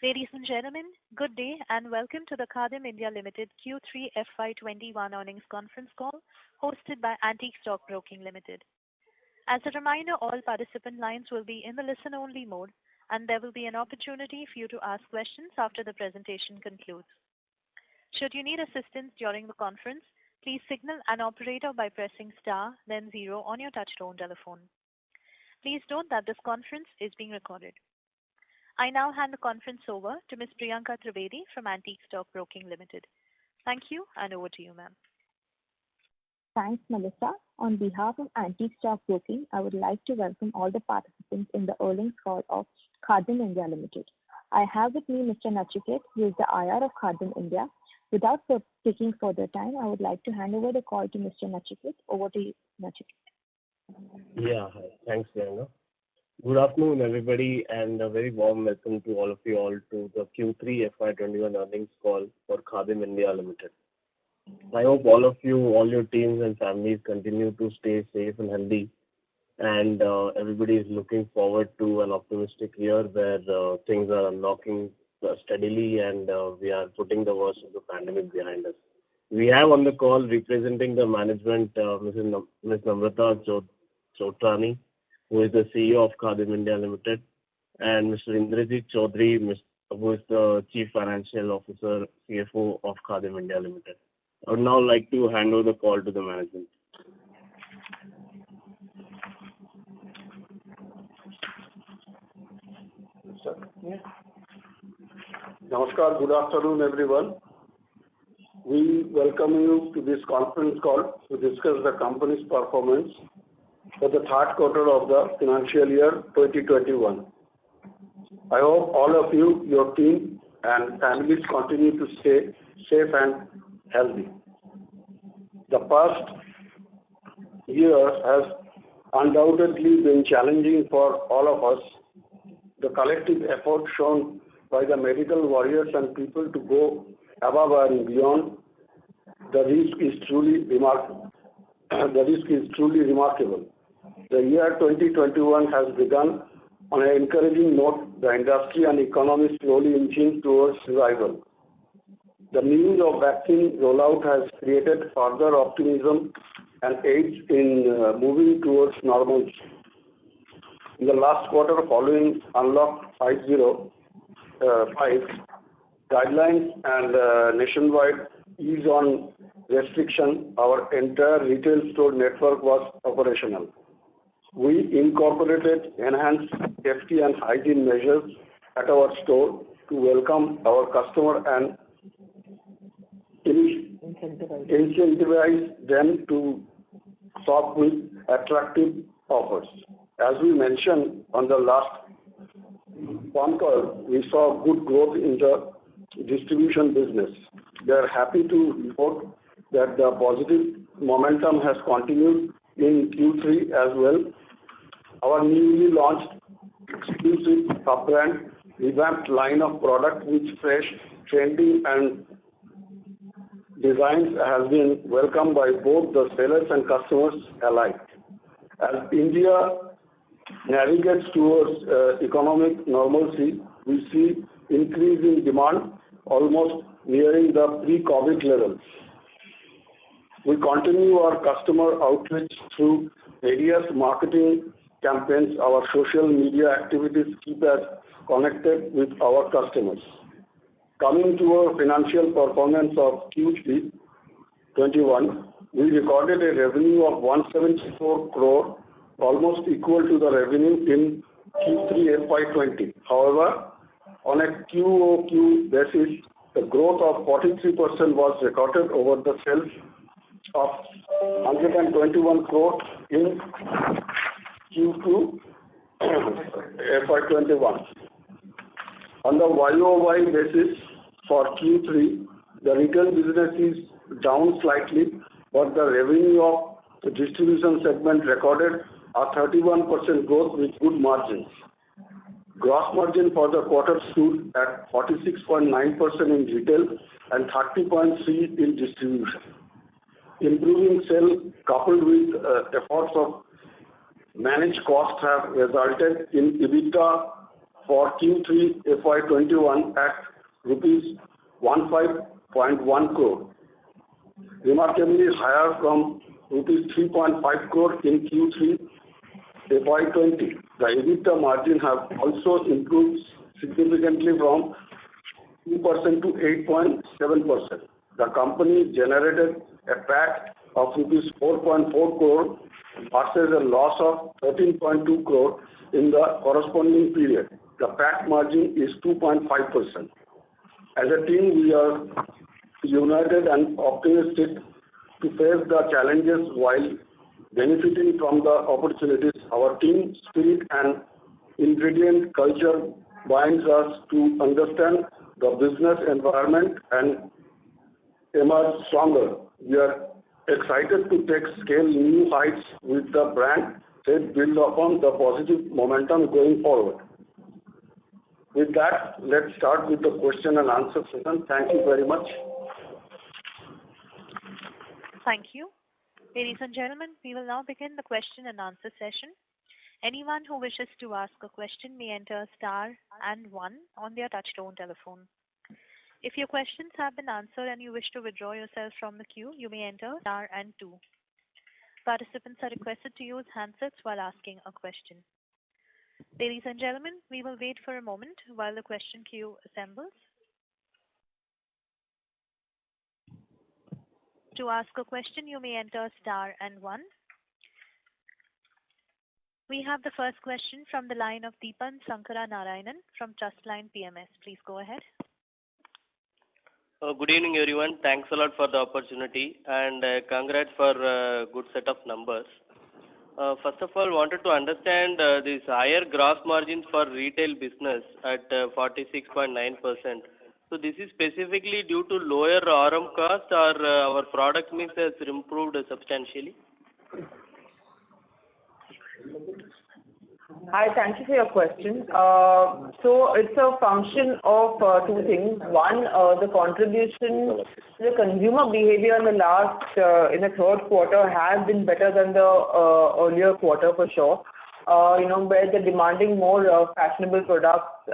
Ladies and gentlemen, good day and welcome to the Khadim India Limited Q3 FY21 earnings conference call hosted by Antique Stock Broking Limited. As a reminder, all participant lines will be in the listen-only mode, and there will be an opportunity for you to ask questions after the presentation concludes. Should you need assistance during the conference, please signal an operator by pressing star, then 0 on your touchtone telephone. Please note that this conference is being recorded. I now hand the conference over to Ms. Priyanka Trivedi from Antique Stock Broking Limited. Thank you, and over to you, ma'am. Thanks, Melissa. On behalf of Antique Stock Broking, I would like to welcome all the participants in the earnings call of Khadim India Limited. I have with me Mr. Nachiket, who is the IR of Khadim India. Without taking further time, I would like to hand over the call to Mr. Nachiket. Over to you, Nachiket. Yeah, hi. Thanks, Priyanka. Good afternoon, everybody, and a very warm welcome to all of you all to the Q3 FY21 earnings call for Khadim India Limited. I hope all of you, all your teams and families continue to stay safe and healthy, and everybody is looking forward to an optimistic year where things are unlocking steadily and we are putting the worst of the pandemic behind us. We have on the call representing the management Ms. Namrata Chotrani, who is the CEO of Khadim India Limited, and Mr. Indrajit Chaudhary, who is the Chief Financial Officer, CFO of Khadim India Limited. I would now like to hand over the call to the management. Namaskar, good afternoon, everyone. We welcome you to this conference call to discuss the company's performance for the third quarter of the financial year 2021. I hope all of you, your team and families continue to stay safe and healthy. The past year has undoubtedly been challenging for all of us. The collective effort shown by the medical warriors and people to go above and beyond the risk is truly remarkable. The year 2021 has begun on an encouraging note, the industry and economy slowly inching towards revival. The news of vaccine rollout has created further optimism and aids in moving towards normalcy. In the last quarter following Unlock 5.0 guidelines and nationwide ease on restriction, our entire retail store network was operational. We incorporated enhanced safety and hygiene measures at our store to welcome our customer and incentivize them to shop with attractive offers. As we mentioned on the last phone call, we saw good growth in the distribution business. We are happy to report that the positive momentum has continued in Q3 as well. Our newly launched exclusive sub-brand revamped line of product with fresh, trendy and designs has been welcomed by both the sellers and customers alike. As India navigates towards economic normalcy, we see increasing demand almost nearing the pre-COVID levels. We continue our customer outreach through various marketing campaigns. Our social media activities keep us connected with our customers. Coming to our financial performance of Q3 21, we recorded a revenue of 174 crore, almost equal to the revenue in Q3 FY20. However, on a QOQ basis, the growth of 43% was recorded over the sales of 121 crore in Q2 FY21. On the YOY basis for Q3, the retail business is down slightly, but the revenue of the distribution segment recorded a 31% growth with good margins. Gross margin for the quarter stood at 46.9% in retail and 30.3% in distribution. Improving sales coupled with efforts of managed costs have resulted in EBITDA for Q3 FY21 at rupees 15.1 crore, remarkably higher from rupees 3.5 crore in Q3 FY20. The EBITDA margin have also improved significantly from 2% to 8.7%. The company generated a PAT of rupees 4.4 crore versus a loss of 13.2 crore in the corresponding period. The PAT margin is 2.5%. As a team, we are united and optimistic to face the challenges while benefiting from the opportunities. Our team spirit and ingredient culture binds us to understand the business environment and emerge stronger. We are excited to take scale new heights with the brand that build upon the positive momentum going forward. With that, let's start with the question and answer session. Thank you very much. Thank you. Ladies and gentlemen, we will now begin the question and answer session. Anyone who wishes to ask a question may enter star and 1 on their touchtone telephone. If your questions have been answered and you wish to withdraw yourself from the queue, you may enter star and 2. Participants are requested to use handsets while asking a question. Ladies and gentlemen, we will wait for a moment while the question queue assembles. To ask a question, you may enter star and 1. We have the first question from the line of Deepan Sankara Narayanan from Trustline PMS. Please go ahead. Good evening, everyone. Thanks a lot for the opportunity and congrats for a good set of numbers. First of all, wanted to understand this higher gross margins for retail business at 46.9%. So this is specifically due to lower RM cost or our product mix has improved substantially? Hi, thank you for your question. So it's a function of two things. One, the contribution to the consumer behavior in the third quarter has been better than the earlier quarter for sure. Where they're demanding more fashionable products.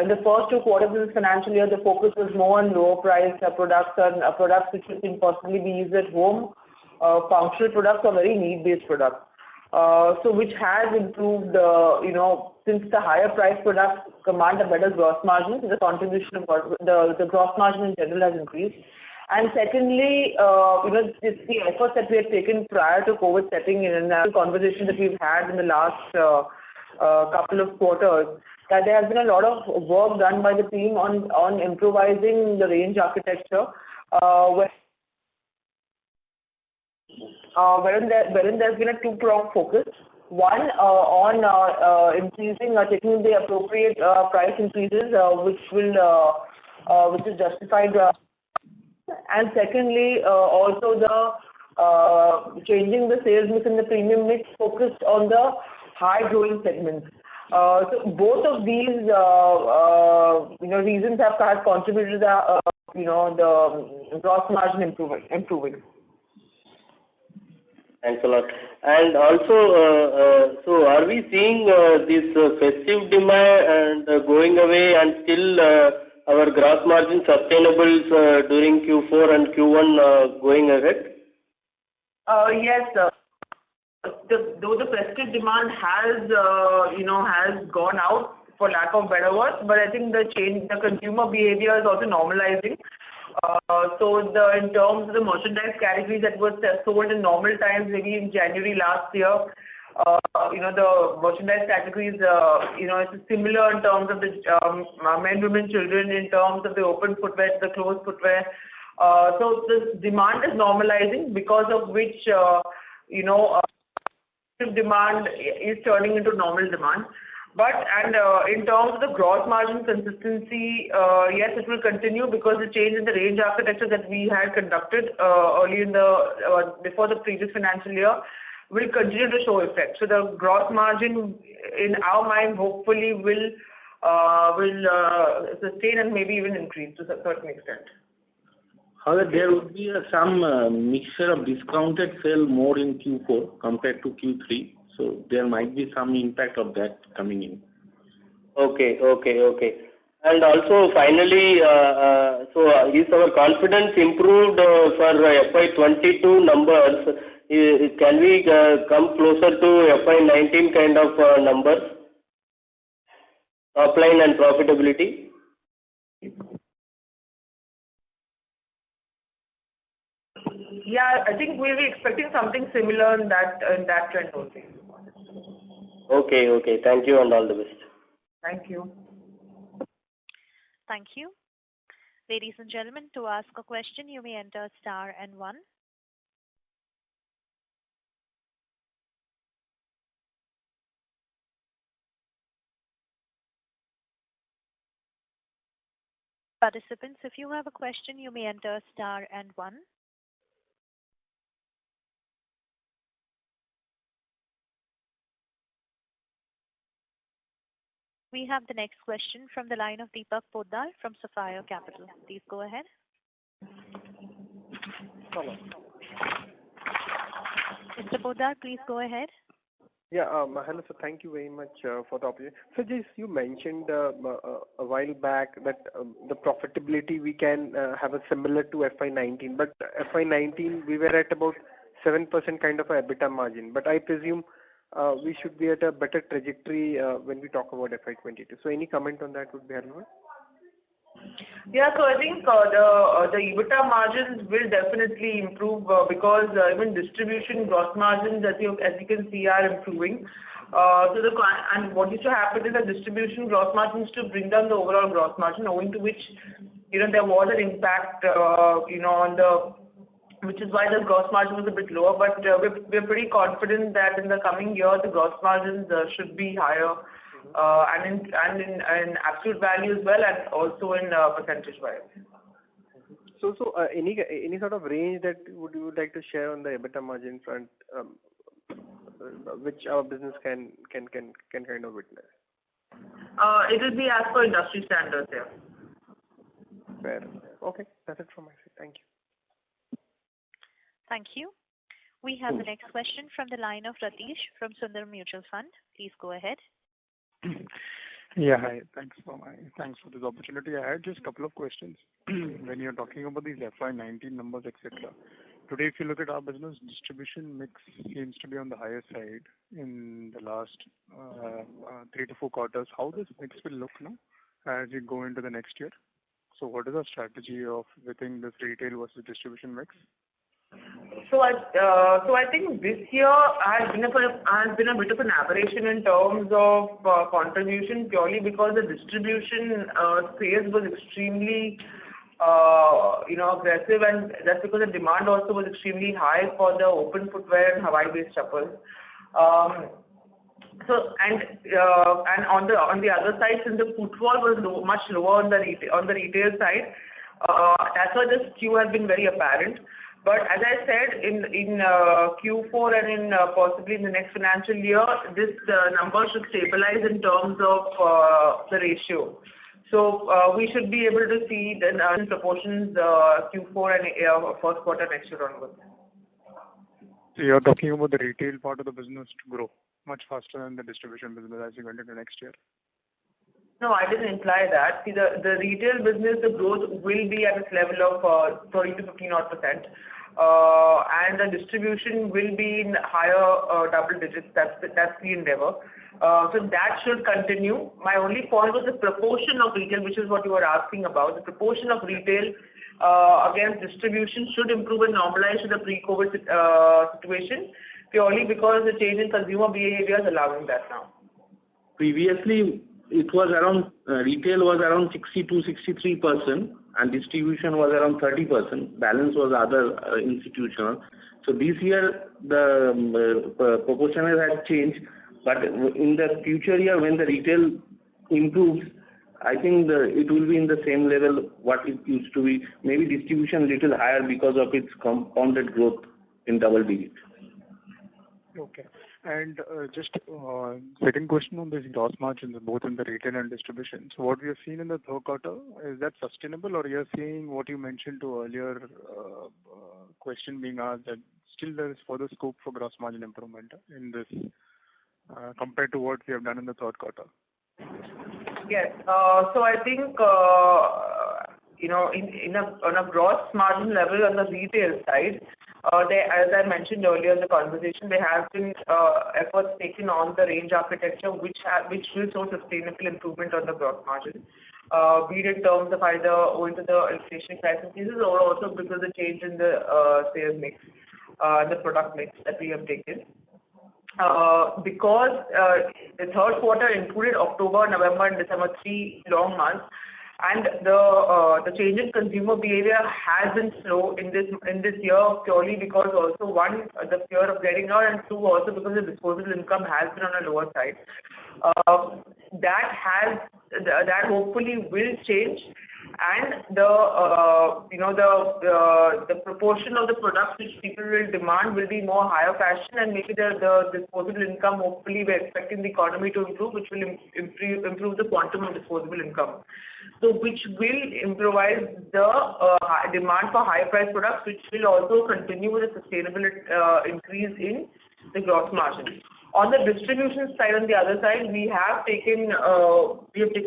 In the first 2 quarters of this financial year, the focus was more on lower priced products and products which can possibly be used at home, functional products or very need-based products. So which has improved, since the higher price products command a better gross margin, the contribution of the gross margin in general has increased. And secondly, it's the efforts that we had taken prior to COVID setting in and the conversation that we've had in the last couple of quarters, that there has been a lot of work done by the team on improvising the range architecture, wherein there's been a 2-pronged focus. One, on increasing or taking the appropriate price increases, which is justified. And secondly, also the changing the sales mix in the premium mix focused on the high growing segments. So both of these reasons have contributed to the gross margin improving. Thanks a lot. And also, so are we seeing this festive demand and going away and still our gross margin sustainable during Q4 and Q1 going ahead? Yes, sir. Though the festive demand has gone out for lack of better words, but I think the consumer behavior is also normalizing. So in terms of the merchandise categories that was sold in normal times, maybe in January last year, the merchandise categories, it's similar in terms of the men, women, children, in terms of the open footwear, the closed footwear. So the demand is normalizing, because of which, demand is turning into normal demand. And in terms of the gross margin consistency, yes, it will continue because the change in the range architecture that we had conducted early in before the previous financial year will continue to show effect. So the gross margin, in our mind, hopefully will sustain and maybe even increase to a certain extent. However, there would be some mixture of discounted sale more in Q4 compared to Q3. So there might be some impact of that coming in. Okay. And also finally, is our confidence improved for FY22 numbers? Can we come closer to FY19 kind of numbers, top line and profitability? Yeah, I think we'll be expecting something similar in that trend only. Okay. Thank you and all the best. Thank you. Thank you. Ladies and gentlemen, to ask a question, you may enter star and 1. Participants, if you have a question, you may enter star and 1. We have the next question from the line of Deepak Poddar from Sapphire Capital. Please go ahead. Hello. Mr. Poddar, please go ahead. Yeah, hello sir. Thank you very much for the opportunity. So just you mentioned a while back that the profitability we can have a similar to FY19, but FY19 we were at about 7% kind of a EBITDA margin. But I presume we should be at a better trajectory when we talk about FY22. So any comment on that would be helpful. Yeah, so I think the EBITDA margins will definitely improve because even distribution gross margins, as you can see, are improving. And what used to happen is that distribution gross margins to bring down the overall gross margin, owing to which there was an impact on the, which is why the gross margin was a bit lower. But we're pretty confident that in the coming year the gross margins should be higher. And in absolute value as well, and also in percentage wise. So any sort of range that you would like to share on the EBITDA margin front, which our business can kind of witness? It will be as per industry standards, yeah. Fair enough. Okay, that's it from my side. Thank you. Thank you. We have the next question from the line of Ratish from Sundar Mutual Fund. Please go ahead. Yeah, hi. Thanks for this opportunity. I had just a couple of questions. When you're talking about these FY19 numbers, etc. Today, if you look at our business, distribution mix seems to be on the higher side in the last 3 to 4 quarters. How this mix will look now as we go into the next year? So what is our strategy of within this retail versus distribution mix? So I think this year has been a bit of an aberration in terms of contribution, purely because the distribution sales was extremely aggressive, and that's because the demand also was extremely high for the open footwear and Hawaii-based chappals. And on the other side, since the footfall was much lower on the retail side, that's why the skew has been very apparent. But as I said, in Q4 and in possibly in the next financial year, this number should stabilize in terms of the ratio. So we should be able to see the proportions Q4 and first quarter next year onwards. So you're talking about the retail part of the business to grow much faster than the distribution business as you go into the next year? No, I didn't imply that. See, the retail business, the growth will be at this level of 30 to 15%. And the distribution will be in higher double digits. That's the endeavor. So that should continue. My only point was the proportion of retail, which is what you were asking about. The proportion of retail against distribution should improve and normalize to the pre-COVID situation, purely because the change in consumer behavior is allowing that now. Previously, it was around retail was around 62-63%, and distribution was around 30%. Balance was other institutional. So this year the proportion has changed, but in the future year when the retail improves, I think it will be in the same level what it used to be. Maybe distribution little higher because of its compounded growth in double digit. Okay. And just second question on this gross margins, both in the retail and distribution. So what we have seen in the third quarter, is that sustainable, or you're seeing what you mentioned to earlier question being asked that still there is further scope for gross margin improvement in this compared to what we have done in the third quarter? Yes. So I think, on a gross margin level on the retail side, as I mentioned earlier in the conversation, there have been efforts taken on the range architecture, which will show sustainable improvement on the gross margin. Be it in terms of either owing to the inflation price increases or also because of the change in the sales mix, the product mix that we have taken. Because the third quarter included October, November, and December, 3 long months, and the change in consumer behavior has been slow in this year purely because also one, the fear of getting out, and two, also because the disposable income has been on a lower side. That hopefully will change, and the proportion of the products which people will demand will be more higher fashion, and maybe the disposable income, hopefully we're expecting the economy to improve, which will improve the quantum of disposable income. So which will improvise the demand for higher price products, which will also continue with a sustainable increase in the gross margin. On the distribution side, on the other side, we have taken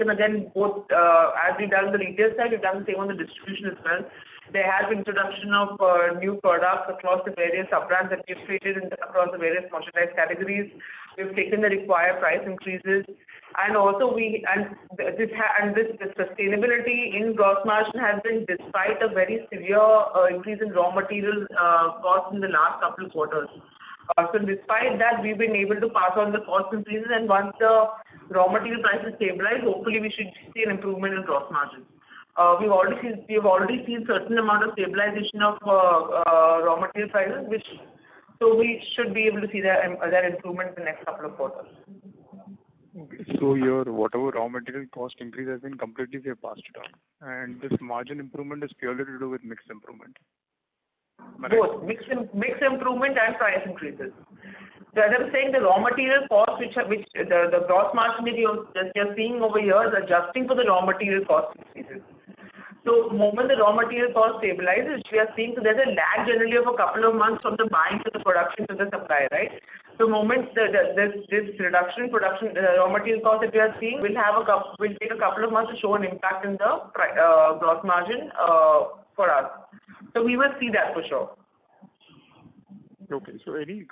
again both, as we've done on the retail side, we've done the same on the distribution as well. There has been introduction of new products across the various sub-brands that we've created across the various merchandise categories. We've taken the required price increases, and also this sustainability in gross margin has been despite a very severe increase in raw material costs in the last couple of quarters. So despite that, we've been able to pass on the cost increases, and once the raw material prices stabilize, hopefully we should see an improvement in gross margin. We've already seen certain amount of stabilization of raw material prices, so we should be able to see that improvement in the next couple of quarters. Okay. So your whatever raw material cost increase has been completely passed it on, and this margin improvement is purely to do with mix improvement. Both mix improvement and price increases. So as I'm saying, the raw material cost, which the gross margin that you're seeing over here is adjusting for the raw material cost increases. So the moment the raw material cost stabilizes, we are seeing, so there's a lag generally of a couple of months from the buying to the production to the supply, right? So the moment this reduction in production, raw material cost that we are seeing will take a couple of months to show an impact in the gross margin for us. So we will see that for sure. Okay. So any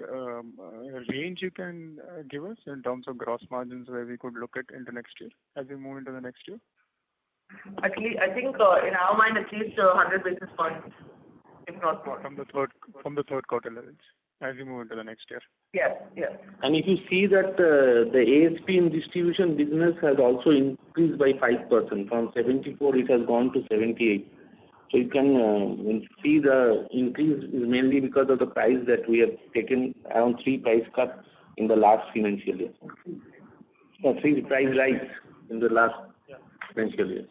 range you can give us in terms of gross margins where we could look at into next year as we move into the next year? At least, I think in our mind, at least 100 basis points, if not more. From the third quarter levels as we move into the next year. Yes. And if you see that the ASP in distribution business has also increased by 5%. From 74, it has gone to 78. So you can see the increase is mainly because of the price that we have taken, around 3 price cuts in the last financial year. 3 price rise in the last financial year.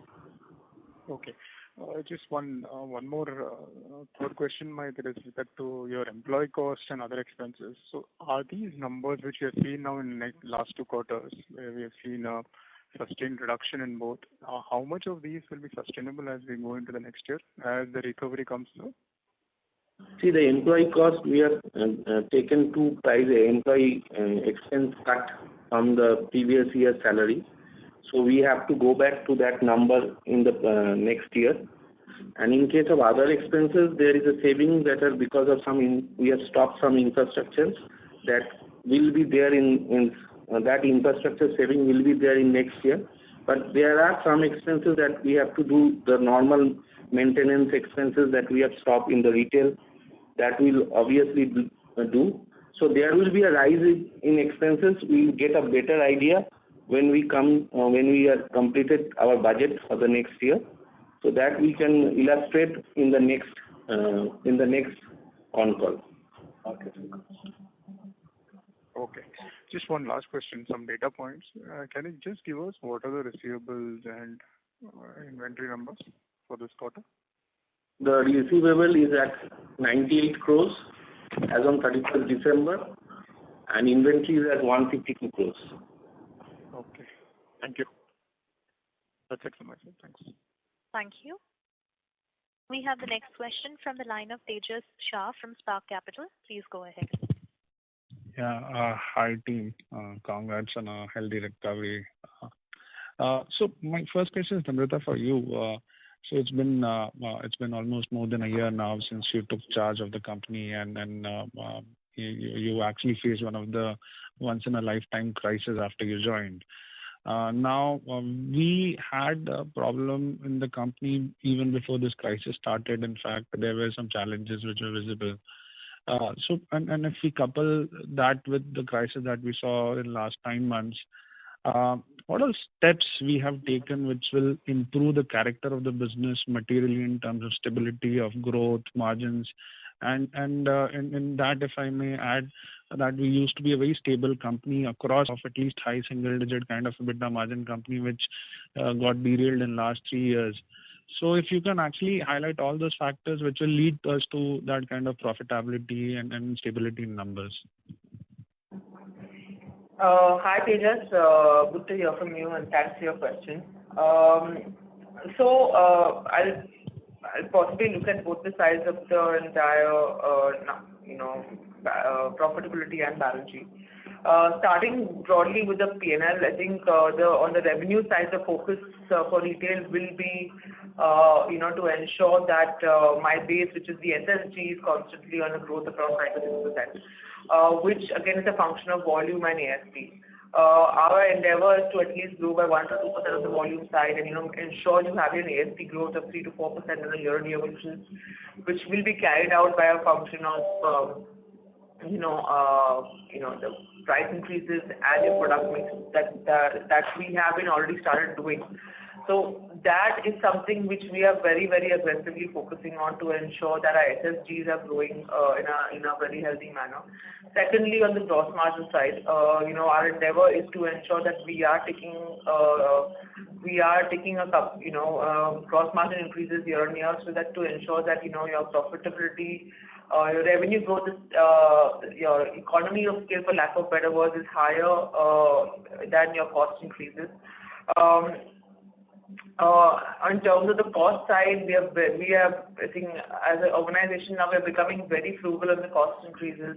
Okay. Just one more third question with respect to your employee costs and other expenses. So are these numbers which we have seen now in the last 2 quarters, where we have seen a sustained reduction in both, how much of these will be sustainable as we go into the next year as the recovery comes through? See, the employee cost, we have taken 2 price employee expense cut from the previous year's salary. So we have to go back to that number in the next year. And in case of other expenses, there is a saving that are because of we have stopped some infrastructures that will be there in that infrastructure saving will be there in next year. But there are some expenses that we have to do, the normal maintenance expenses that we have stopped in the retail, that will obviously do. So there will be a rise in expenses. We will get a better idea when we have completed our budget for the next year, so that we can illustrate in the next on call. Okay. Just one last question, some data points. Can you just give us what are the receivables and inventory numbers for this quarter? The receivable is at 98 crores as on 31st December, and inventory is at 152 crores. Okay. Thank you. That's it from my side. Thanks. Thank you. We have the next question from the line of Tejas Shah from Spark Capital. Please go ahead. Hi, team. Congrats on a healthy recovery. So my first question is, Namrata, for you. So it's been almost more than a year now since you took charge of the company, and you actually faced one of the once in a lifetime crisis after you joined. Now we had a problem in the company even before this crisis started. In fact, there were some challenges which were visible. And if we couple that with the crisis that we saw in last 9 months, what are steps we have taken which will improve the character of the business materially in terms of stability of growth, margins, and in that, if I may add, that we used to be a very stable company across of at least high single digit kind of EBITDA margin company, which got derailed in last 3 years. So if you can actually highlight all those factors which will lead us to that kind of profitability and stability in numbers. Hi Tejas, good to hear from you and thanks for your question. I'll possibly look at both the sides of the entire, profitability and balance sheet. Starting broadly with the P&L, I think on the revenue side, the focus for retail will be, to ensure that my base, which is the SSG, is constantly on a growth across 5%, which again is a function of volume and ASP. Our endeavor is to at least grow by 1 to 2% of the volume side, and ensure you have an ASP growth of 3 to 4% in a year-on-year, which will be carried out by a function of the price increases and your product mix that we have been already started doing. So that is something which we are very, very aggressively focusing on to ensure that our SSGs are growing in a very healthy manner. Secondly, on the gross margin side, our endeavor is to ensure that we are taking gross margin increases year on year, so that to ensure that your profitability, your revenue growth is, your economy of scale, for lack of better words, is higher than your cost increases. In terms of the cost side, we have, I think, as an organization now, we are becoming very frugal on the cost increases.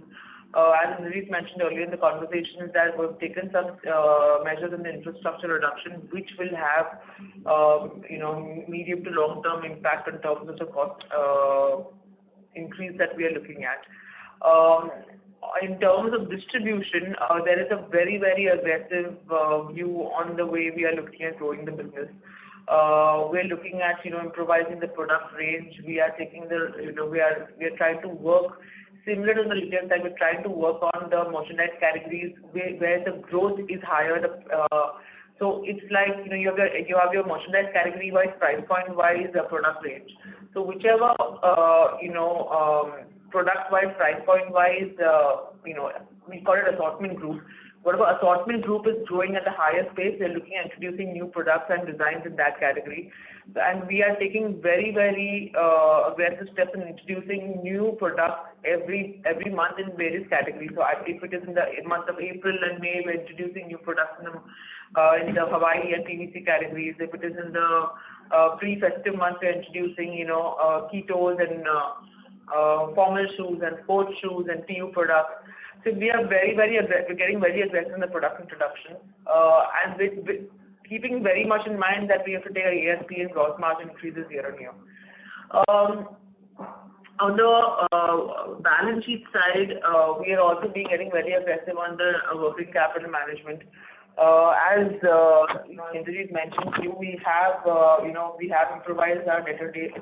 As Nareet mentioned earlier in the conversation, is that we've taken some measures in the infrastructure reduction, which will have, medium to long term impact in terms of the cost increase that we are looking at. In terms of distribution, there is a very, very aggressive view on the way we are looking at growing the business. We're looking at, improvising the product range. We are taking we are trying to work similar to the retail side. We're trying to work on the merchandise categories where the growth is higher. So it's like, you have your merchandise category wise, price point wise, product range. So whichever, product wise, price point wise, we call it assortment group. Whatever assortment group is growing at the highest pace, we're looking at introducing new products and designs in that category. And we are taking very, very aggressive steps in introducing new products every month in various categories. So if it is in the month of April and May, we're introducing new products in the Hawaii and PVC categories. If it is in the pre-festive month, we're introducing, ketos and formal shoes and sports shoes and PU products. So we are we're getting very aggressive in the product introduction, and with keeping very much in mind that we have to take our ASP and gross margin increases year on year. On the balance sheet side, we are also getting very aggressive on the working capital management. As Indrajit mentioned to you, we have improvised our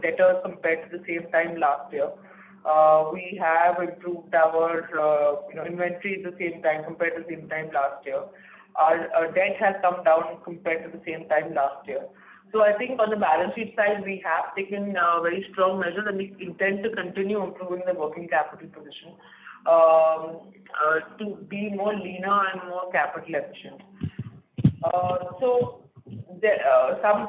debtors compared to the same time last year. We have improved our inventory at the same time compared to the same time last year. Our debt has come down compared to the same time last year. So I think on the balance sheet side, we have taken very strong measures, and we intend to continue improving the working capital position to be more leaner and more capital efficient.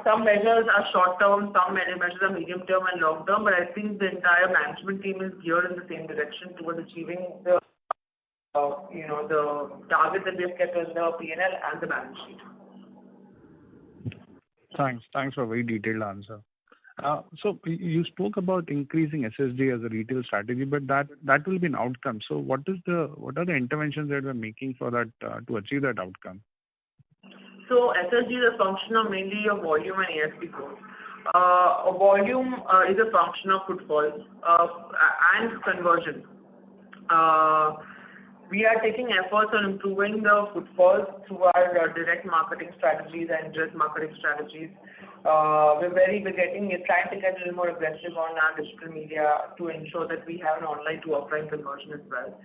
Some measures are short term, some measures are medium term and long term, but I think the entire management team is geared in the same direction towards achieving the the target that we have kept on the P&L and the balance sheet. Thanks for a very detailed answer. So you spoke about increasing SSG as a retail strategy, but that will be an outcome. So what are the interventions that we're making for that to achieve that outcome? So SSG is a function of mainly your volume and ASP growth. Volume is a function of footfalls and conversion. We are taking efforts on improving the footfalls through our direct marketing strategies and direct marketing strategies. We're trying to get a little more aggressive on our digital media to ensure that we have an online to offline conversion as well.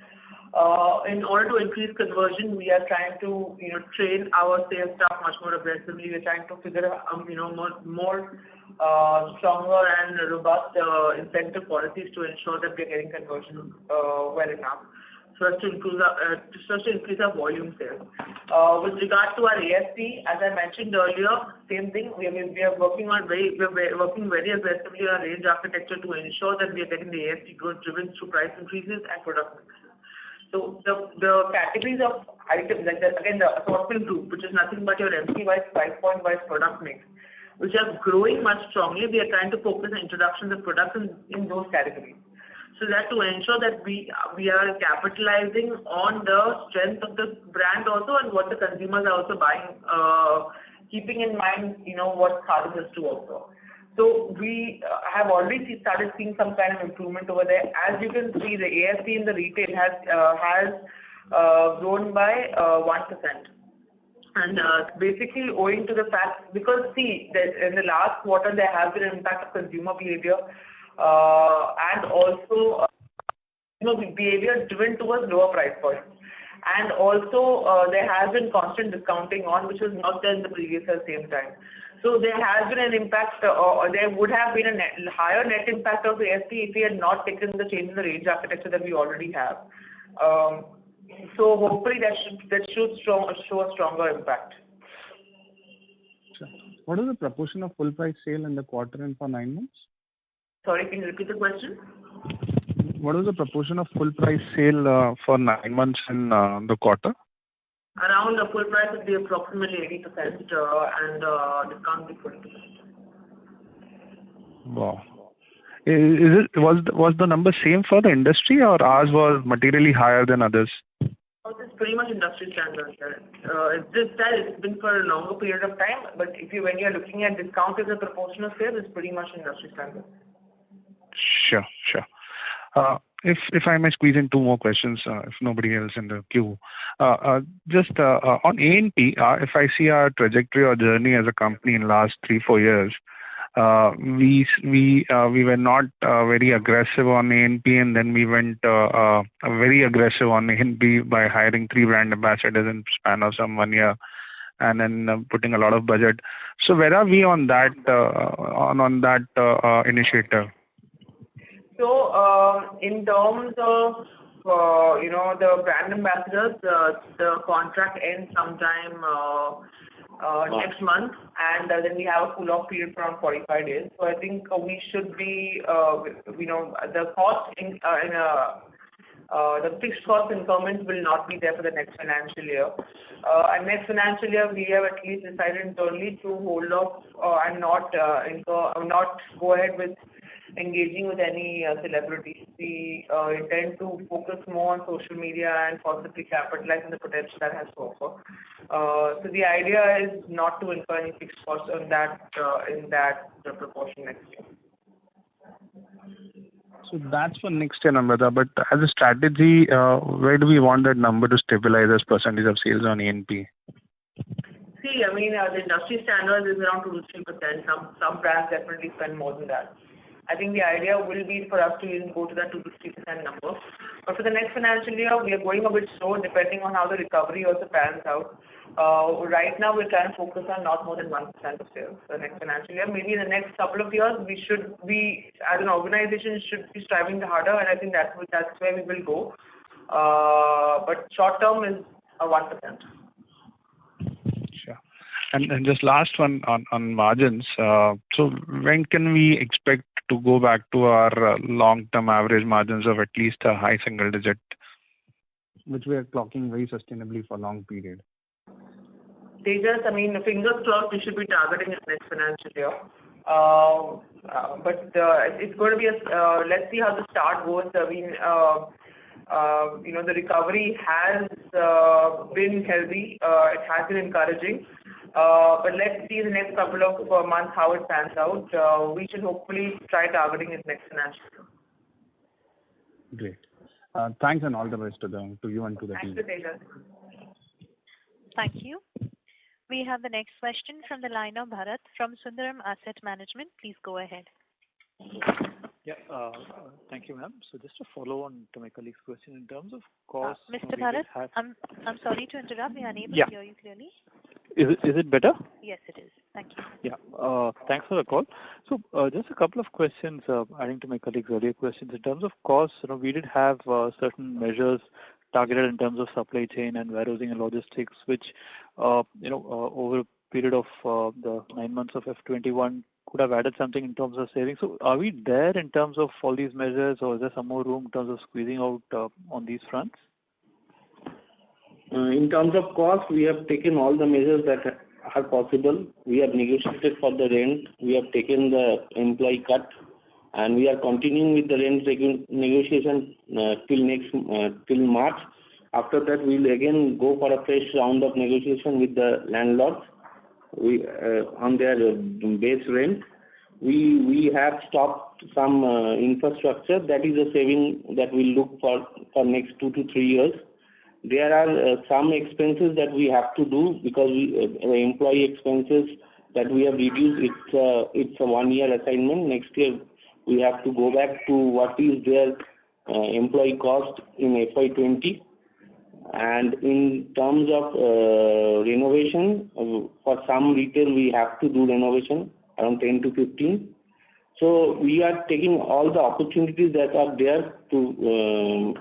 In order to increase conversion, we are trying to train our sales staff much more aggressively. We're trying to figure out more stronger and robust incentive policies to ensure that we're getting conversion well enough, so as to increase our volume sales. With regard to our ASP, as I mentioned earlier, same thing. We are working very aggressively on range architecture to ensure that we are getting the ASP growth driven through price increases and product mix. So the categories of items, like the assortment group, which is nothing but your MC-wise, price point-wise product mix, which are growing much strongly, we are trying to focus on introductions of products in those categories. So that to ensure that we are capitalizing on the strength of the brand also and what the consumers are also buying, keeping in mind what Khadim has to offer. So we have already started seeing some kind of improvement over there. As you can see, the ASP in the retail has grown by 1%. And basically owing to the fact, because see, in the last quarter there has been an impact of consumer behavior and also behavior driven towards lower price points. And also there has been constant discounting which was not there in the previous at the same time. So there has been an impact, or there would have been a higher net impact of the ASP if we had not taken the change in the range architecture that we already have. So hopefully that should show a stronger impact. Sure. What is the proportion of full price sale in the quarter and for 9 months? Sorry, can you repeat the question? What is the proportion of full price sale for 9 months in the quarter? Around the full price would be approximately 80% and discount would be 20%. Wow. Was the number same for the industry or ours was materially higher than others? It's pretty much industry standard. It's just that it's been for a longer period of time, but when you're looking at discount as a proportion of sales, it's pretty much industry standard. Sure. If I may squeeze in 2 more questions, if nobody else in the queue. Just on A&P, if I see our trajectory or journey as a company in last 3-4 years, we were not very aggressive on A&P, and then we went very aggressive on A&P by hiring 3 brand ambassadors in span of some 1 year, and then putting a lot of budget. So where are we on that on that initiative? So in terms of the brand ambassadors, the contract ends sometime next month, and then we have a cool-off period for around 45 days. So I think we should be, the cost the fixed cost increments will not be there for the next financial year. And next financial year, we have at least decided internally to hold off and not go ahead with engaging with any celebrities. We intend to focus more on social media and possibly capitalize on the potential that has to offer. So the idea is not to incur any fixed costs on that in that proportion next year. So that's for next year, Namrata. But as a strategy, where do we want that number to stabilize as percentage of sales on A&P? See, I mean, the industry standard is around 2 to 3%. Some brands definitely spend more than that. I think the idea will be for us to even go to that 2 to 3% number. But for the next financial year, we are going a bit slow depending on how the recovery also pans out. Right now, we're trying to focus on not more than 1% of sales for the next financial year. Maybe in the next couple of years, we should be, as an organization, should be striving harder, and I think that's where we will go. But short term is 1%. Sure. And just last one on margins. So when can we expect to go back to our long-term average margins of at least a high single digit, which we are clocking very sustainably for a long period? Tejas, I mean, fingers crossed we should be targeting it next financial year. But it's going to be let's see how the start goes. I mean, the recovery has been healthy. It has been encouraging. But let's see the next couple of months how it pans out. We should hopefully try targeting it next financial year. Great. Thanks and all the best to you and to the team. Thanks, Tejas. Thank you. We have the next question from the line of Bharat from Sundaram Asset Management. Please go ahead. Yeah, thank you, ma'am. So just to follow on to my colleague's question, in terms of cost... Mr. Bharat, I'm sorry to interrupt. We are unable to hear you clearly. Is it better? Yes, it is. Thank you. Yeah, thanks for the call. So just a couple of questions, adding to my colleague's earlier questions. In terms of costs, we did have certain measures targeted in terms of supply chain and warehousing and logistics, which, over a period of the 9 months of F21 could have added something in terms of savings. So are we there in terms of all these measures, or is there some more room in terms of squeezing out on these fronts? In terms of cost, we have taken all the measures that are possible. We have negotiated for the rent. We have taken the employee cut, and we are continuing with the rent negotiation till March. After that, we will again go for a fresh round of negotiation with the landlords on their base rent. We have stopped some infrastructure. That is a saving that we look for next 2 to 3 years. There are some expenses that we have to do because the employee expenses that we have reduced, it's a 1-year assignment. Next year, we have to go back to what is their employee cost in FY20. And in terms of renovation, for some retail, we have to do renovation around 10 to 15. So we are taking all the opportunities that are there to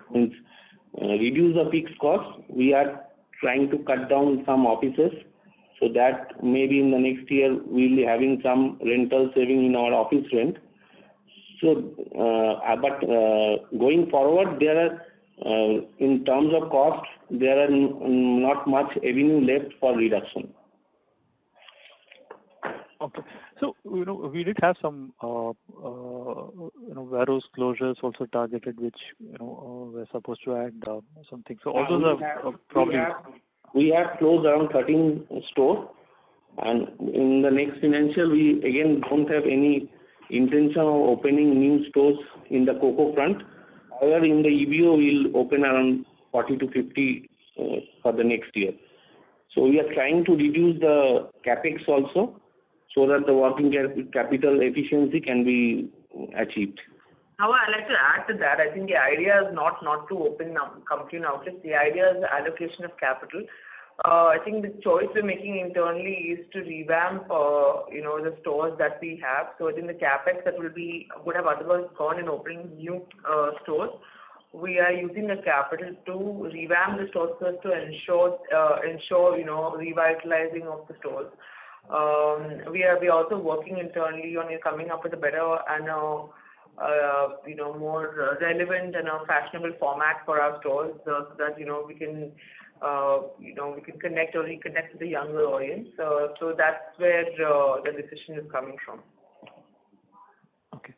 reduce the fixed cost. We are trying to cut down some offices so that maybe in the next year we will be having some rental saving in our office rent. So, but going forward, there are in terms of cost, there are not much avenue left for reduction. Okay. So, we did have some, warehouse closures also targeted, which, were supposed to add something. So all those are probably... We have closed around 13 stores, and in the next financial, we again don't have any intention of opening new stores in the COCO front. However, in the EBO, we'll open around 40 to 50 for the next year. So we are trying to reduce the capex also, so that the working capital efficiency can be achieved. However, I'd like to add to that. I think the idea is not to open company outlets. The idea is the allocation of capital. I think the choice we're making internally is to revamp, the stores that we have. So I think the capex that would have otherwise gone in opening new stores, we are using the capital to revamp the stores first to ensure revitalizing of the stores. We are also working internally on coming up with a better and more relevant and fashionable format for our stores, so that we can connect or reconnect with the younger audience. So that's where the decision is coming from. Okay.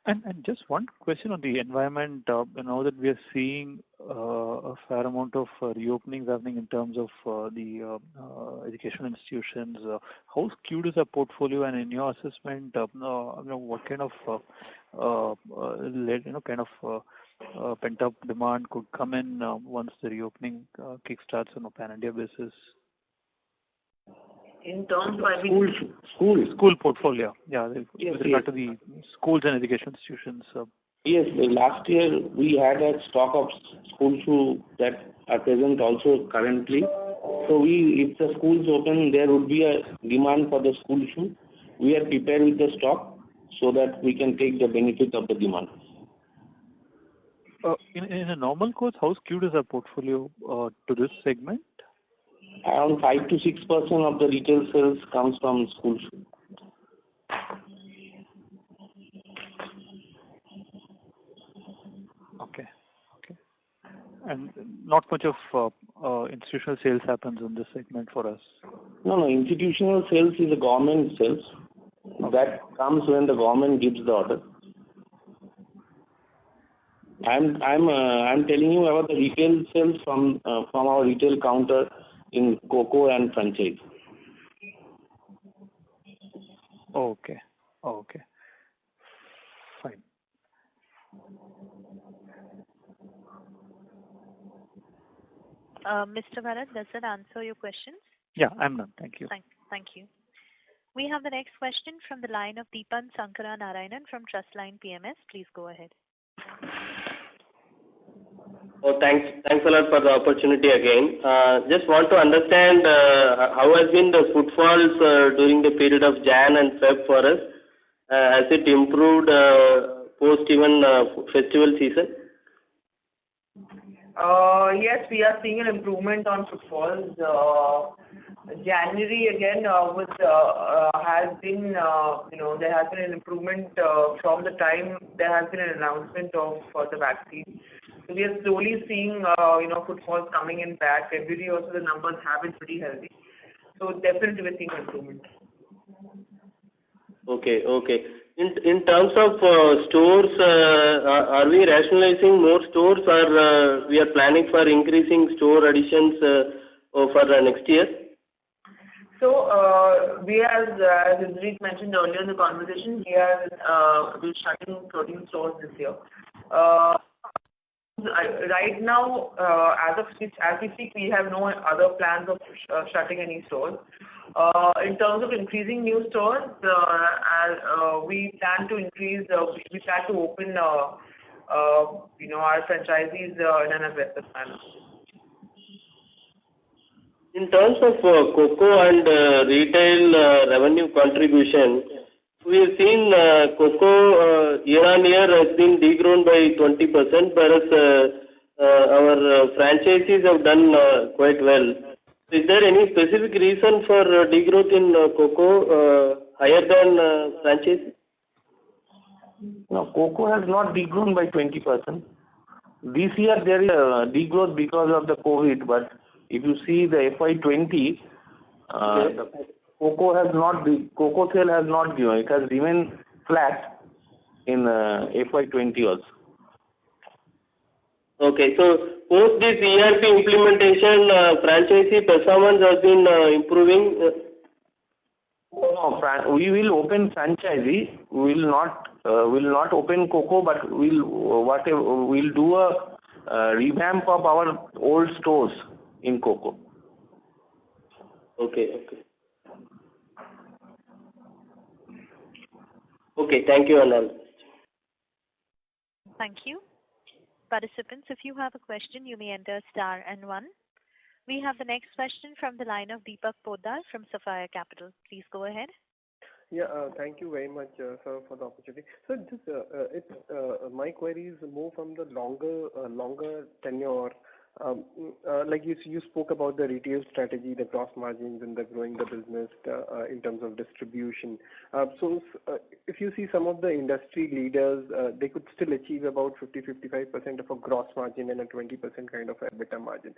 And just one question on the environment. Now that we are seeing a fair amount of reopenings happening in terms of the educational institutions, how skewed is our portfolio, and in your assessment, what kind of pent-up demand could come in once the reopening kickstarts on a pan-India basis? In terms of school portfolio, with regard to the schools and education institutions. Yes, last year we had a stock of school shoes that are present also currently. So if the schools open, there would be a demand for the school shoe. We are prepared with the stock so that we can take the benefit of the demand. In a normal course, how skewed is our portfolio to this segment? Around 5 to 6% of the retail sales comes from school shoes. Okay. And not much of institutional sales happens in this segment for us? No, institutional sales is a government sales. Okay. that comes when the government gives the order. I'm telling you about the retail sales from our retail counter in cocoa and franchise. Okay. Fine. Mr. Bharat, does that answer your questions? Yeah, I'm done. Thank you. Thank you. We have the next question from the line of Deepan Sankara Narayanan from Trustline PMS. Please go ahead. Oh, thanks a lot for the opportunity again. Just want to understand how has been the footfalls during the period of Jan and Feb for us. Has it improved post even festival season? Yes, we are seeing an improvement on footfalls. January again has been, there has been an improvement from the time there has been an announcement of the vaccine. So we are slowly seeing, footfalls coming in back. February also the numbers have been pretty healthy. So definitely we're seeing improvement. Okay. In terms of stores, are we rationalizing more stores or we are planning for increasing store additions for the next year? So we as Indranil mentioned earlier in the conversation, we're shutting 13 stores this year. Right now, as we speak, we have no other plans of shutting any stores. In terms of increasing new stores, we plan to open, our franchisees in an aggressive manner. In terms of cocoa and retail revenue contribution, we have seen cocoa year-on-year has been degrown by 20%, whereas our franchisees have done quite well. Is there any specific reason for degrowth in cocoa higher than franchise? No, cocoa has not degrown by 20%. This year there is a degrowth because of the COVID, but if you see the FY20, the cocoa sale has not grown. It has remained flat in FY20 also. Okay, so post this ERP implementation, franchisee performance has been improving. No, we will open franchisee. We will not open cocoa, but we'll do a revamp of our old stores in cocoa. Okay. Okay, thank you, Anand. Thank you. Participants, if you have a question, you may enter star and 1. We have the next question from the line of Deepak Poddar from Sapphire Capital. Please go ahead. Yeah, thank you very much, sir, for the opportunity. So my query is more from the longer tenure. Like you spoke about the retail strategy, the gross margins, and the growing the business in terms of distribution. So if you see some of the industry leaders, they could still achieve about 50-55% of a gross margin and a 20% kind of EBITDA margin.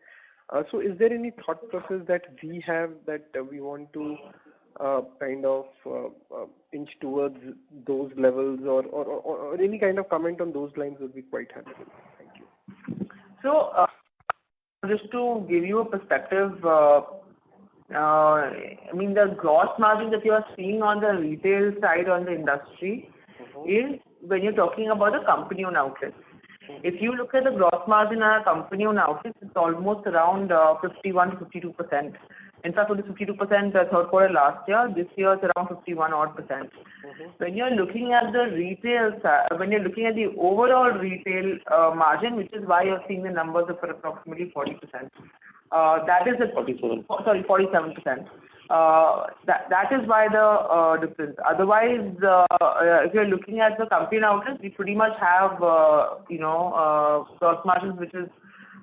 So is there any thought process that we have that we want to kind of inch towards those levels, or any kind of comment on those lines would be quite helpful. Thank you. So just to give you a perspective, the gross margin that you are seeing on the retail side on the industry is when you're talking about the company-owned outlets. If you look at the gross margin on a company-owned outlets, it's almost around 51 to 52%. In fact, it was 52% the third quarter last year. This year it's around 51% When you're looking at the retail side, when you're looking at the overall retail margin, which is why you're seeing the numbers of approximately 40%. That is 47%. That is why the difference. Otherwise, if you're looking at the company outlets, we pretty much have gross margins which is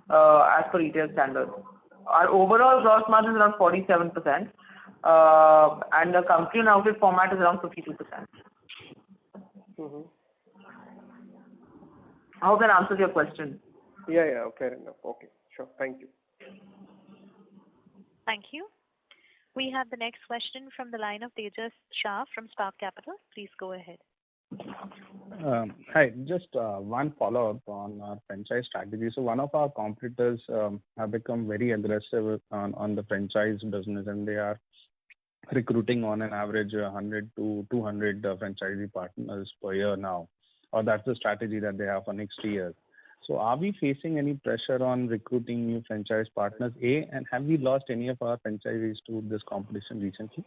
as per retail standards. Our overall gross margin is around 47%, and the company outlet format is around 52%. I hope that answers your question. Yeah, fair enough. Okay, sure. Thank you. Thank you. We have the next question from the line of Tejas Shah from Spark Capital. Please go ahead. Hi. Just one follow-up on our franchise strategy. So one of our competitors have become very aggressive on the franchise business, and they are recruiting on an average 100 to 200 franchisee partners per year now, or that's the strategy that they have for next 3 years. So are we facing any pressure on recruiting new franchise partners, A, and have we lost any of our franchisees to this competition recently?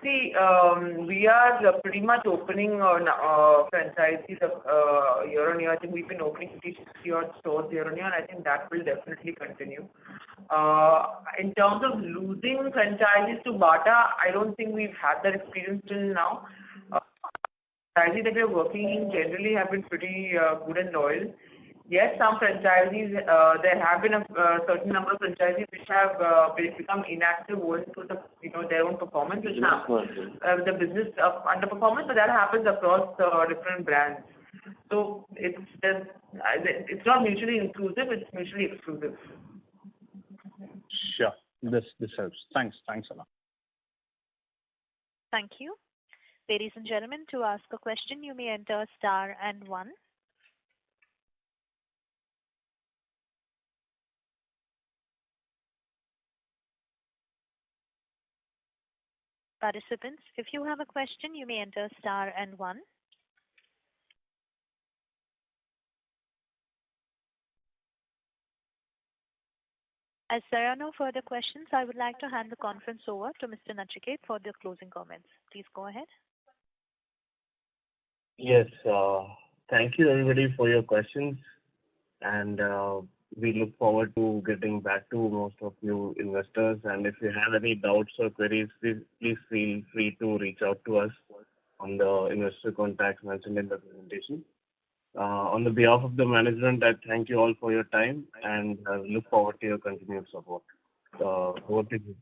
We are pretty much opening franchisees year on year. I think we've been opening 50-60 odd stores year on year, and I think that will definitely continue. In terms of losing franchisees to Bata, I don't think we've had that experience till now. Franchisees that we're working in generally have been pretty good and loyal. Yes, some franchisees, there have been a certain number of franchisees which have become inactive owing to their own performance, which the business underperformance, but that happens across different brands. So it's not mutually inclusive; it's mutually exclusive. Sure, this helps. Thanks a lot. Thank you. Ladies and gentlemen, to ask a question, you may enter star and 1. Participants, if you have a question, you may enter star and 1. As there are no further questions, I would like to hand the conference over to Mr. Nachiket for the closing comments. Please go ahead. Yes, thank you everybody for your questions, and we look forward to getting back to most of you investors. And if you have any doubts or queries, please feel free to reach out to us on the investor contacts mentioned in the presentation. On the behalf of the management, I thank you all for your time and look forward to your continued support. Over to you,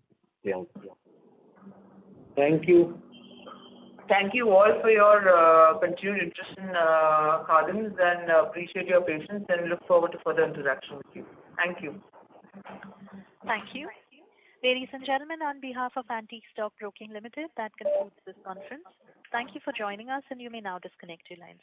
Priyanka. Thank you. Thank you all for your continued interest in Khadim's, and appreciate your patience and look forward to further interaction with you. Thank you. Thank you. Ladies and gentlemen, on behalf of Antique Stock Broking Limited, that concludes this conference. Thank you for joining us, and you may now disconnect your lines.